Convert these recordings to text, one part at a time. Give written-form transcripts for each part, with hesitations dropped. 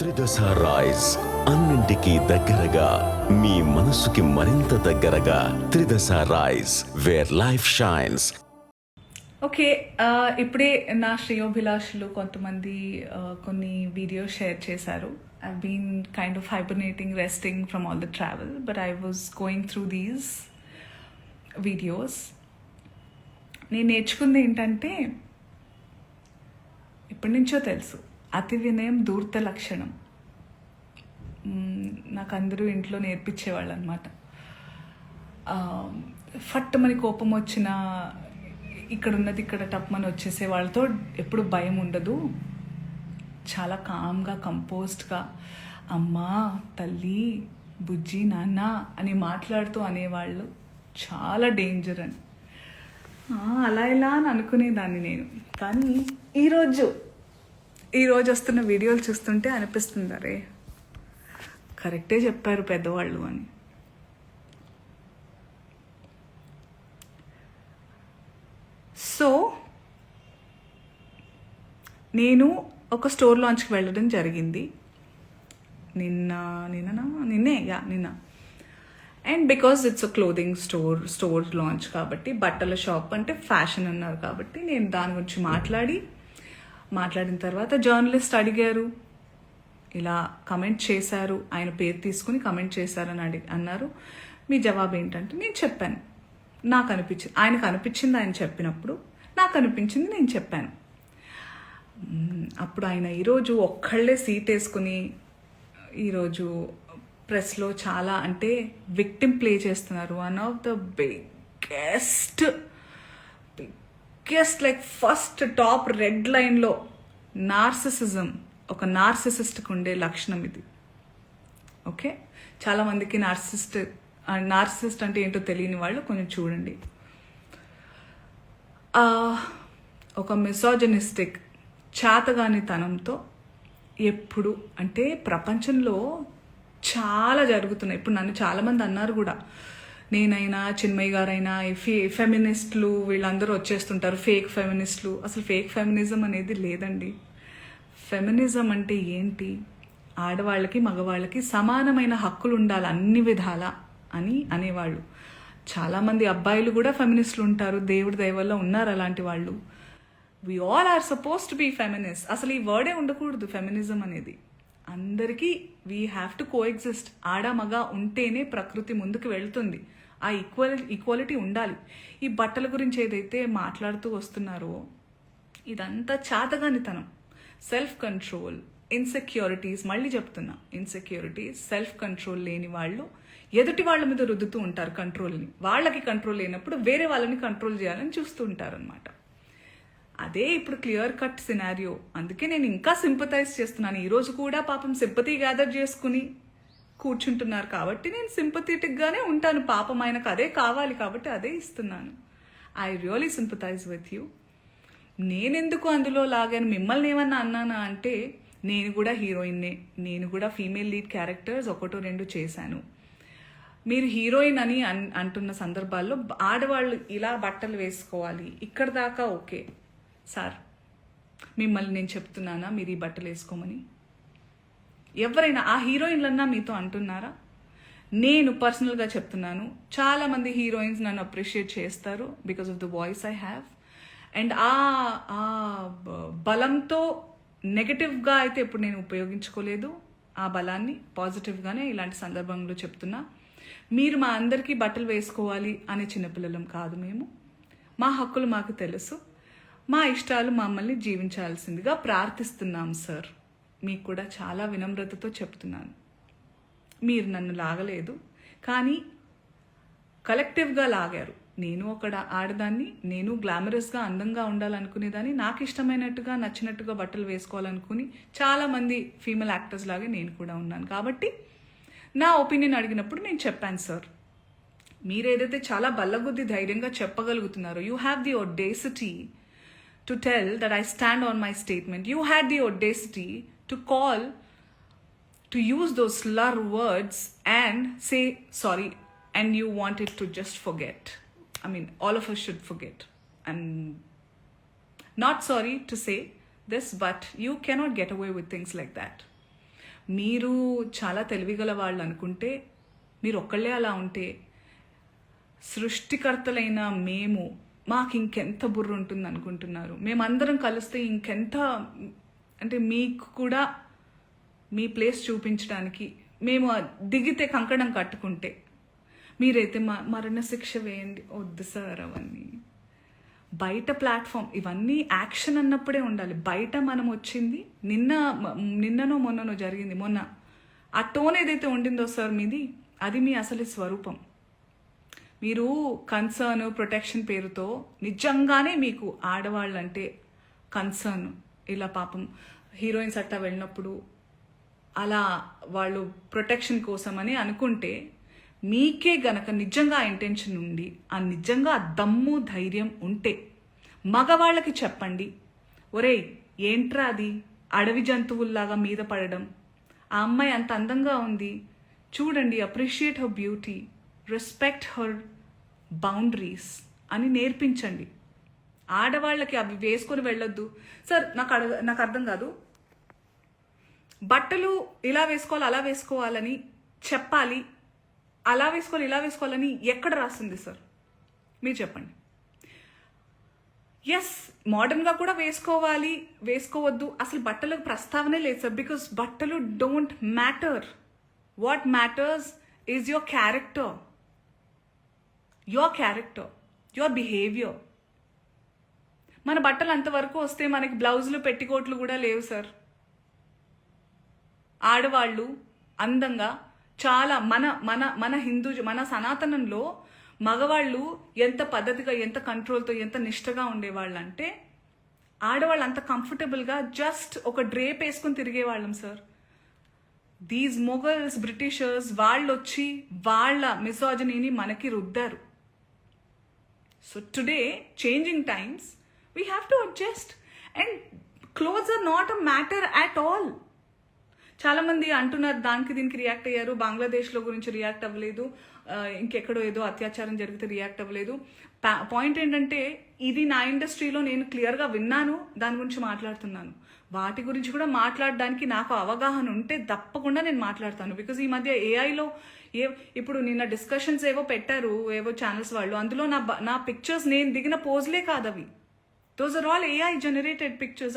త్రిదశ rice అన్నింటికీ దగ్గరగా మీ మనసుకి మరింత దగ్గరగా త్రిదశ rise where life shines. Okay, ఇప్పుడే నా శ్రేయోభిలాషులు కొంతమంది కొన్ని వీడియోస్ షేర్ చేశారు. I been kind of hibernating, resting from all the travel, but I was going through these videos. నేను నేర్చుకుంది ఏంటంటే, ఇప్పటి నుంచో తెలుసు, అతి వినయం ధూర్త లక్షణం. నాకు అందరూ ఇంట్లో నేర్పించేవాళ్ళు అనమాట. ఫట్టుమని కోపం వచ్చిన ఇక్కడ ఉన్నది ఇక్కడ టప్మని వచ్చేసే వాళ్ళతో ఎప్పుడు భయం ఉండదు. చాలా కామ్గా, కంపోజ్డ్గా అమ్మా, తల్లి, బుజ్జి, నాన్న అని మాట్లాడుతూ అనేవాళ్ళు చాలా డేంజర్ అని. అలా ఇలా అని అనుకునేదాన్ని నేను. కానీ ఈరోజు వస్తున్న వీడియోలు చూస్తుంటే అనిపిస్తుంది, అరే కరెక్టే చెప్పారు పెద్దవాళ్ళు అని. సో నేను ఒక స్టోర్ లాంచ్కి వెళ్ళడం జరిగింది నిన్న. And because it's a clothing store launch కాబట్టి, బట్టల షాప్ అంటే ఫ్యాషన్ అన్నారు కాబట్టి, నేను దాని గురించి మాట్లాడిన తర్వాత జర్నలిస్ట్ అడిగారు, ఇలా కమెంట్ చేశారు, ఆయన పేరు తీసుకుని కమెంట్ చేశారని అన్నారు, మీ జవాబు ఏంటంటే నేను చెప్పాను. నాకు అనిపించింది, ఆయనకు అనిపించింది ఆయన చెప్పినప్పుడు, నాకు అనిపించింది నేను చెప్పాను. అప్పుడు ఆయన ఈరోజు ఒక్కళ్ళే సీట్ వేసుకుని ఈరోజు ప్రెస్లో చాలా అంటే విక్టిమ్ ప్లే చేస్తున్నారు. One of the biggest like first top red లైన్లో నార్సిసిజం, ఒక నార్సిసిస్ట్కి ఉండే లక్షణం ఇది. ఓకే, చాలామందికి నార్సిసిస్ట్ అంటే ఏంటో తెలియని వాళ్ళు కొంచెం చూడండి. ఒక మిసోజనిస్టిక్ చాతగానితనంతో ఎప్పుడు అంటే ప్రపంచంలో చాలా జరుగుతున్నాయి. ఇప్పుడు నన్ను చాలామంది అన్నారు కూడా, నేనైనా చిన్మయ్య గారైనా ఫెమినిస్టులు వీళ్ళందరూ వచ్చేస్తుంటారు, ఫేక్ ఫెమినిస్టులు. అసలు ఫేక్ ఫెమినిజం అనేది లేదండి. ఫెమినిజం అంటే ఏంటి? ఆడవాళ్ళకి మగవాళ్ళకి సమానమైన హక్కులు ఉండాలి అన్ని విధాల అని అనేవాళ్ళు. చాలామంది అబ్బాయిలు కూడా ఫెమినిస్టులు ఉంటారు, దేవుడి దయ వల్ల ఉన్నారు అలాంటి వాళ్ళు. We all are suppose to be feminist. అసలు ఈ వర్డే ఉండకూడదు ఫెమినిజం అనేది. అందరికీ వీ హ్యావ్ టు కోఎగ్జిస్ట్. ఆడ మగ ఉంటేనే ప్రకృతి ముందుకు వెళ్తుంది. ఆ ఈక్వాలిటీ ఉండాలి. ఈ బట్టల గురించి ఏదైతే మాట్లాడుతూ వస్తున్నారో ఇదంతా చాతగానితనం, సెల్ఫ్ కంట్రోల్, ఇన్సెక్యూరిటీస్. మళ్ళీ చెప్తున్నా, ఇన్సెక్యూరిటీస్, సెల్ఫ్ కంట్రోల్ లేని వాళ్ళు ఎదుటి వాళ్ళ మీద రుద్దుతూ ఉంటారు కంట్రోల్ని. వాళ్ళకి కంట్రోల్ లేనప్పుడు వేరే వాళ్ళని కంట్రోల్ చేయాలని చూస్తూ ఉంటారు అనమాట. అదే ఇప్పుడు క్లియర్ కట్ సినారియో. అందుకే నేను ఇంకా సింపథైజ్ చేస్తున్నాను. ఈరోజు కూడా పాపం సింపతి గ్యాదర్ చేసుకుని కూర్చుంటున్నారు కాబట్టి నేను సింపథెటిక్గానే ఉంటాను. పాపం ఆయనకు అదే కావాలి కాబట్టి అదే ఇస్తున్నాను. I really sympathise with you. నేనెందుకు అందులో లాగాను, మిమ్మల్ని ఏమన్నా అన్నానా అంటే, నేను కూడా హీరోయిన్నే, నేను కూడా ఫీమేల్ లీడ్ క్యారెక్టర్స్ 1-2 చేశాను. మీరు హీరోయిన్ అని అంటున్న సందర్భాల్లో ఆడవాళ్ళు ఇలా బట్టలు వేసుకోవాలి ఇక్కడ దాకా ఓకే సార్, మిమ్మల్ని నేను చెప్తున్నానా మీరు ఈ బట్టలు వేసుకోమని? ఎవరైనా ఆ హీరోయిన్లన్నా మీతో అంటున్నారా? నేను పర్సనల్గా చెప్తున్నాను, చాలామంది హీరోయిన్స్ నన్ను అప్రిషియేట్ చేస్తారు because of the voice I have. And ఆ బలంతో నెగటివ్గా అయితే ఎప్పుడు నేను ఉపయోగించుకోలేదు. ఆ బలాన్ని పాజిటివ్గానే ఇలాంటి సందర్భంలో చెప్తున్నా. మీరు మా అందరికీ బట్టలు వేసుకోవాలి అనే చిన్నపిల్లలం కాదు మేము. మా హక్కులు మాకు తెలుసు, మా ఇష్టాలు మమ్మల్ని జీవించాల్సిందిగా ప్రార్థిస్తున్నాం సార్. మీకు కూడా చాలా వినమ్రతతో చెప్తున్నాను. మీరు నన్ను లాగలేదు, కానీ కలెక్టివ్గా లాగారు. నేను ఒక ఆడదాన్ని, నేను గ్లామరస్గా అందంగా ఉండాలనుకునేదాన్ని, నాకు ఇష్టమైనట్టుగా నచ్చినట్టుగా బట్టలు వేసుకోవాలనుకుని చాలామంది ఫీమేల్ యాక్టర్స్ లాగే నేను కూడా ఉన్నాను. కాబట్టి నా ఒపీనియన్ అడిగినప్పుడు నేను చెప్పాను సార్. మీరేదైతే చాలా బల్లగుద్ది ధైర్యంగా చెప్పగలుగుతున్నారో, you have the audacity to tell that I stand on my statement. You had the audacity to call, to use those slur words and say sorry, and you wanted to just forget. I mean, all of us should forget. I'm not sorry to say this, but you cannot get away with things like that. మీరు చాలా తెలివిగల వాళ్ళు అనుకుంటే, మీరు ఒక్కళ్ళే అలా ఉంటే, సృష్టికర్తలైన మేము మాకు ఇంకెంత బుర్ర ఉంటుంది అనుకుంటున్నారు? మేమందరం కలిస్తే ఇంకెంత, అంటే మీకు కూడా మీ ప్లేస్ చూపించడానికి మేము దిగితే కంకణం కట్టుకుంటే, మీరైతే మరణశిక్ష వేయండి. వద్దు సార్ అవన్నీ. బయట ప్లాట్ఫామ్ ఇవన్నీ యాక్షన్ అన్నప్పుడే ఉండాలి. బయట మనం వచ్చింది నిన్ననో మొన్ననో జరిగింది. మొన్న ఆ టోన్ ఏదైతే ఉండిందో సార్ మీది, అది మీ అసలు స్వరూపం. మీరు కన్సర్న్ ప్రొటెక్షన్ పేరుతో నిజంగానే మీకు ఆడవాళ్ళంటే కన్సర్న్, ఇలా పాపం హీరోయిన్స్ అట్టా వెళ్ళినప్పుడు అలా వాళ్ళు ప్రొటెక్షన్ కోసమని అనుకుంటే, మీకే గనక నిజంగా ఇంటెన్షన్ ఉండి ఆ నిజంగా దమ్ము ధైర్యం ఉంటే మగవాళ్ళకి చెప్పండి, ఒరేయ్ ఏంట్రా అది అడవి జంతువుల్లాగా మీద పడడం, ఆ అమ్మాయి అంత అందంగా ఉంది చూడండి, appreciate her beauty, respect her boundaries అని నేర్పించండి. ఆడవాళ్ళకి అవి వేసుకొని వెళ్ళొద్దు సార్. నాకు అర్థం కాదు, బట్టలు ఇలా వేసుకోవాలి అలా వేసుకోవాలని చెప్పాలి, అలా వేసుకోవాలి ఇలా వేసుకోవాలని ఎక్కడ రాస్తుంది సార్? మీరు చెప్పండి. ఎస్, మోడర్న్గా కూడా వేసుకోవాలి, వేసుకోవద్దు, అసలు బట్టలకు ప్రస్తావనే లేదు సార్. బికాస్ బట్టలు don't matter. What matters is your character, your behaviour. మన బట్టలు అంతవరకు వస్తే మనకి బ్లౌజులు పెట్టికోట్లు కూడా లేవు సార్. ఆడవాళ్ళు అందంగా చాలా మన మన సనాతనంలో మగవాళ్ళు ఎంత పద్ధతిగా, ఎంత కంట్రోల్తో, ఎంత నిష్టగా ఉండేవాళ్ళు అంటే, ఆడవాళ్ళు అంత కంఫర్టబుల్గా జస్ట్ ఒక డ్రేప్ వేసుకుని తిరిగేవాళ్ళం సార్. దీస్ మొఘల్స్, బ్రిటిషర్స్ వాళ్ళు వచ్చి వాళ్ళ మిసాజినీని మనకి రుద్దారు. So today changing times we have to adjust, and clothes are not a matter at all. చాలా మంది అంటున్నారు దానికి దీనికి రియాక్ట్ అయ్యారు, బంగ్లాదేశ్లో గురించి రియాక్ట్ అవ్వలేదు, ఇంకెక్కడో ఏదో అత్యాచారం జరిగితే రియాక్ట్ అవ్వలేదు. పాయింట్ ఏంటంటే, ఇది నా ఇండస్ట్రీలో నేను క్లియర్గా విన్నాను, దాని గురించి మాట్లాడుతున్నాను. వాటి గురించి కూడా మాట్లాడడానికి నాకు అవగాహన ఉంటే తప్పకుండా నేను మాట్లాడతాను. బికాజ్ ఈ మధ్య ఏఐలో ఇప్పుడు నిన్న డిస్కషన్స్ ఏవో పెట్టారు ఏవో ఛానల్స్ వాళ్ళు, అందులో నా పిక్చర్స్ నేను దిగిన పోజ్లే కాదు అవి. Those are all AI generated pictures.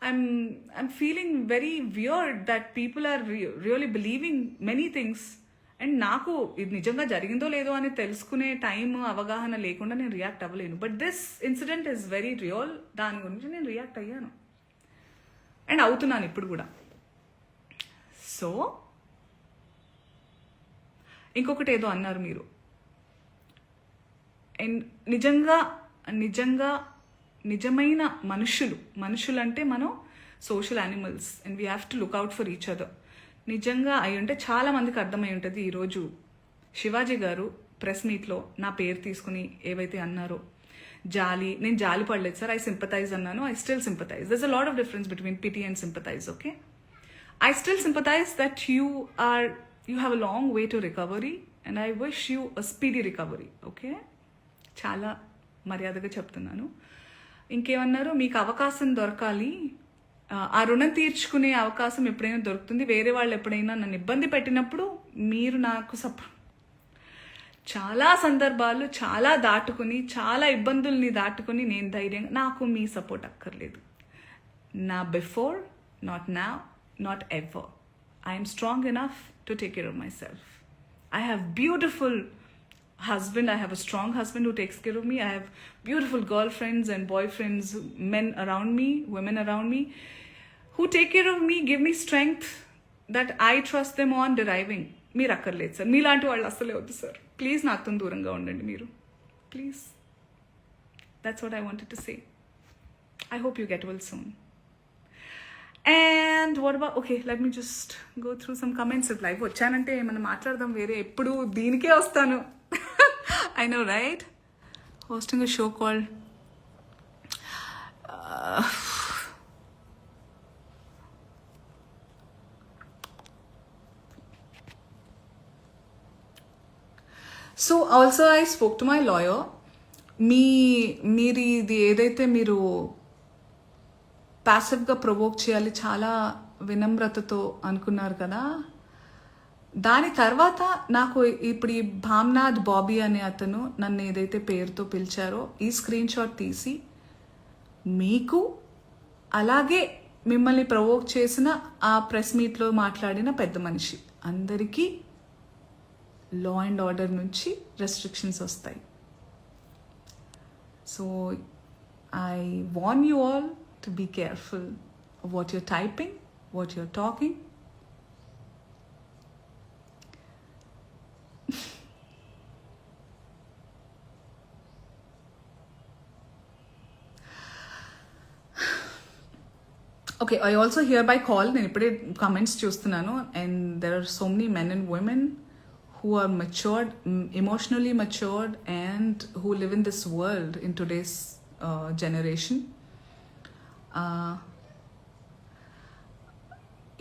I'm feeling very weird that people are really believing many things. And నాకు ఇది నిజంగా జరిగిందో లేదో అని తెలుసుకునే టైం, అవగాహన లేకుండా నేను రియాక్ట్ అవ్వలేను. But this incident is very real. దాని గురించి నేను రియాక్ట్ అయ్యాను అండ్ అవుతున్నాను ఇప్పుడు కూడా. సో ఇంకొకటి ఏదో అన్నారు మీరు, అండ్ నిజమైన మనుషులు అంటే మనం social animals and we have to look out for each other. నిజంగా అయి ఉంటే చాలా మందికి అర్థమై ఉంటుంది. ఈరోజు శివాజీ గారు ప్రెస్ మీట్లో నా పేరు తీసుకుని ఏవైతే అన్నారో, నేను జాలి పడలేదు సార్, ఐ సింపథైజ్ అన్నాను. I still sympathise. దర్స్ a lot of difference between pity and sympathise. Okay, I still sympathise that you have a long way to recovery and I wish you a speedy recovery. Okay, చాలా మర్యాదగా చెప్తున్నాను. ఇంకేమన్నారు, మీకు అవకాశం దొరకాలి, ఆ రుణం తీర్చుకునే అవకాశం ఎప్పుడైనా దొరుకుతుంది, వేరే వాళ్ళు ఎప్పుడైనా నన్ను ఇబ్బంది పెట్టినప్పుడు మీరు నాకు చాలా సందర్భాలు చాలా ఇబ్బందుల్ని దాటుకుని నేను ధైర్యంగా, నాకు మీ సపోర్ట్ అక్కర్లేదు. నా before, not now, not ever. I'm strong enough to take care of my self. I have beautiful husband. I have a strong husband who takes care of me. I have beautiful girlfriends and boyfriends, men around me, women around me, who take care of me, give me strength that I trust them on deriving. మీరు అక్కర్లేదు sir, మీలాంటి వాళ్ళు అస్సలే వద్దు sir. Please నాతో దూరంగా ఉండండి మీరు, please. That's what I wanted to say. I hope you get well soon. And what about, okay, let me just go through some comments. If live వచ్చానంటే ఏమన్నా మాట్లాడదాం, వేరే ఎప్పుడు దీనికే వస్తాను. I know, right? Hosting a show called So also I spoke to my lawyer. మీరు ఇది ఏదైతే మీరు ప్యాసివ్గా ప్రొవోక్ చేయాలి, చాలా వినమ్రతతో అనుకున్నారు కదా. దాని తర్వాత నాకు ఇప్పుడు ఈ భామ్నాథ్ బాబీ అనే అతను నన్ను ఏదైతే పేరుతో పిలిచారో ఈ స్క్రీన్ షాట్ తీసి మీకు అలాగే మిమ్మల్ని ప్రవోక్ చేసిన ఆ ప్రెస్ మీట్లో మాట్లాడిన పెద్ద మనిషి అందరికీ లా అండ్ ఆర్డర్ నుంచి రెస్ట్రిక్షన్స్ వస్తాయి. So I warn you all to be careful what you're typing, what you're talking. Okay, I also hear by call, నేను ఇప్పుడే కమెంట్స్ చూస్తున్నాను, and there are so many men and women who are matured, emotionally matured, and who live in this world in today's generation.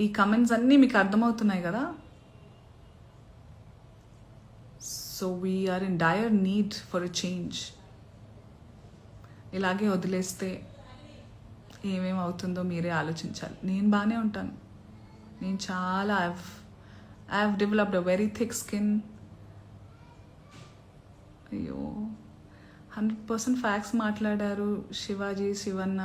ఈ comments అన్నీ మీకు అర్థమవుతున్నాయి కదా. So we're in dire need for a change. ఇలాగే వదిలేస్తే ఏమేమి అవుతుందో మీరే ఆలోచించాలి. నేను బాగానే ఉంటాను, నేను చాలా I have developed a very thick skin. అయ్యో 100% ఫ్యాక్ట్స్ మాట్లాడారు Shivaji, Shivanna.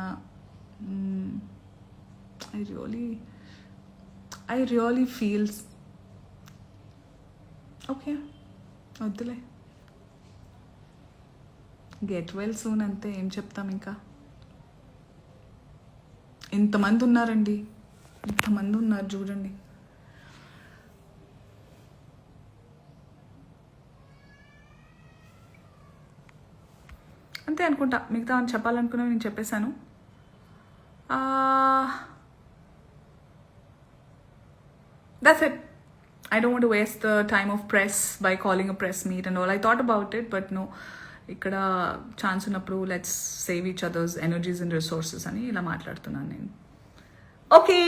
I really feels okay, వద్దులే, గెట్ వెల్ సూన్ అంతే. ఏం చెప్తాం ఇంకా. ఇంతమంది ఉన్నారండి, ఇంతమంది ఉన్నారు చూడండి. అంతే అనుకుంటా, మిగతా చెప్పాలనుకున్నవి నేను చెప్పేశాను. That's it. I don't want to waste the time of press by calling a press meet and all. I thought about it, but no, ఇక్కడ ఛాన్స్ ఉన్నప్పుడు let's save each others energies and resources అని ఇలా మాట్లాడుతున్నాను నేను. Okay,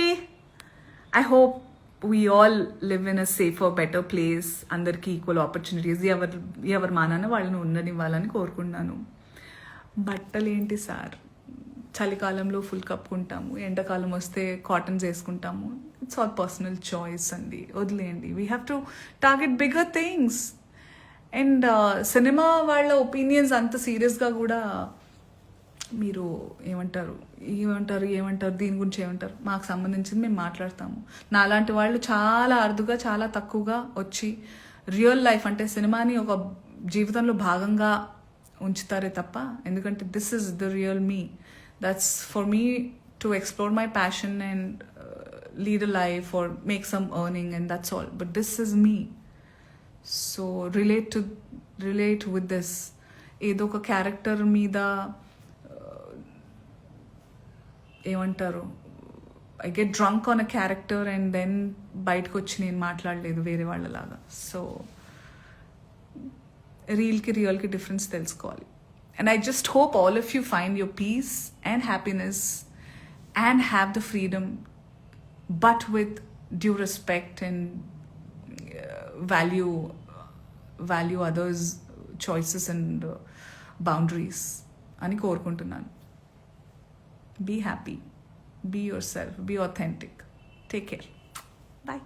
I hope we all live in a safer, better place. అందరికీ equal opportunities ఎవరు మానాన వాళ్ళని ఉండనివ్వాలని కోరుకుంటున్నాను. బట్టలు ఏంటి సార్, చలికాలంలో ఫుల్ కప్పుకుంటాము, ఎండాకాలం వస్తే కాటన్స్ వేసుకుంటాము. ఇట్స్ ఆల్ పర్సనల్ చాయిస్ అండి, వదిలేయండి. We have to target bigger things. And cinema వాళ్ళ ఒపీనియన్స్ అంత సీరియస్గా కూడా మీరు ఏమంటారు దీని గురించి ఏమంటారు, మాకు సంబంధించింది మేము మాట్లాడతాము. నాలాంటి వాళ్ళు చాలా అరుదుగా, చాలా తక్కువగా వచ్చి రియల్ లైఫ్ అంటే సినిమాని ఒక జీవితంలో భాగంగా ఉంచుతారే తప్ప, ఎందుకంటే this is the real me. That's for me to explore my passion and lead a life or make some earning and that's all. But this is me. So relate with this. ఏదో ఒక character మీద ఏమంటారు, I get drunk on a character and then బయటకు వచ్చి నేను మాట్లాడలేదు వేరే వాళ్ళలాగా. సో రియల్కి డిఫరెన్స్ తెలుసుకోవాలి. And I just hope all of you find your peace and happiness and have the freedom, but with due respect and value others choices and boundaries అని కోరుకుంటున్నాను. Be happy, be yourself, be authentic. Take care. Bye.